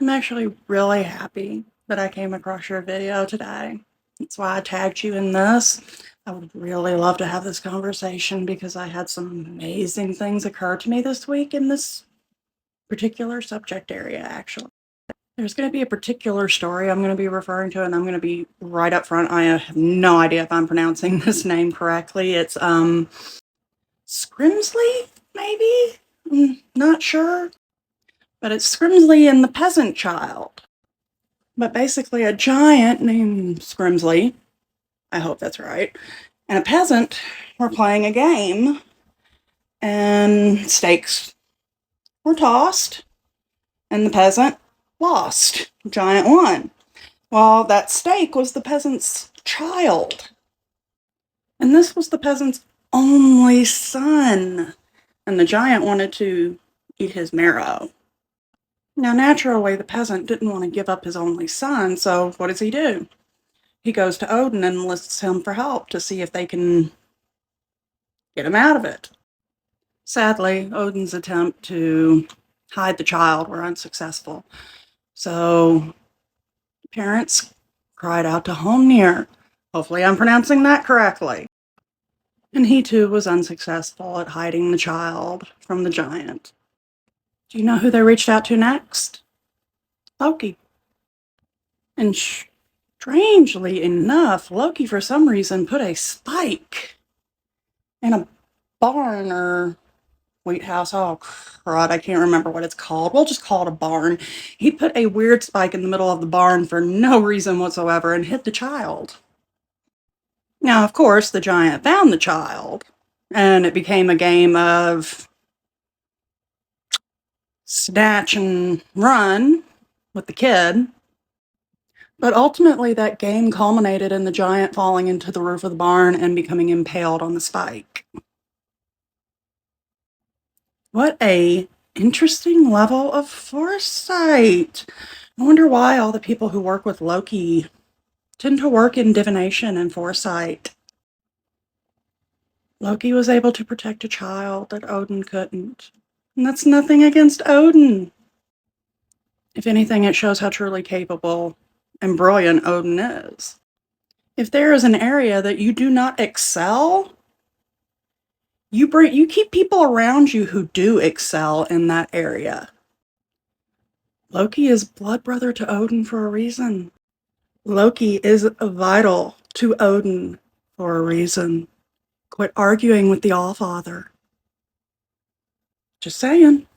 I'm actually really happy that I came across your video today. That's why I tagged you in this. I would really love to have this conversation because I had some amazing things occur to me this week in this particular subject area, actually. There's going to be a particular story I'm going to be referring to, and I'm going to be right up front. I have no idea if I'm pronouncing this name correctly. It's Scrimsley, maybe? Not sure. But it's Scrimsley and the Peasant Child. But basically, a giant named Scrimsley, I hope that's right, and a peasant were playing a game, and stakes were tossed, and the peasant lost. The giant won. Well, that stake was the peasant's child. And this was the peasant's only son. And the giant wanted to eat his marrow. Now, naturally, the peasant didn't want to give up his only son, so what does he do? He goes to Odin and enlists him for help to see if they can get him out of it. Sadly, Odin's attempt to hide the child were unsuccessful. So the parents cried out to Homnir. Hopefully I'm pronouncing that correctly. And he too was unsuccessful at hiding the child from the giant. Do you know who they reached out to next? Loki. And strangely enough, Loki for some reason put a spike in a barn or wheat house. Oh, crud, I can't remember what it's called. We'll just call it a barn. He put a weird spike in the middle of the barn for no reason whatsoever and hit the child. Now, of course, the giant found the child, and it became a game of snatch and run with the kid. But ultimately, that game culminated in the giant falling into the roof of the barn and becoming impaled on the spike. What a interesting level of foresight. I wonder why all the people who work with Loki tend to work in divination and foresight. Loki was able to protect a child that Odin couldn't. And that's nothing against Odin. If anything, it shows how truly capable and brilliant Odin is. If there is an area that you do not excel, you keep people around you who do excel in that area. Loki is blood brother to Odin for a reason. Loki is vital to Odin for a reason. Quit arguing with the Allfather. Just saying.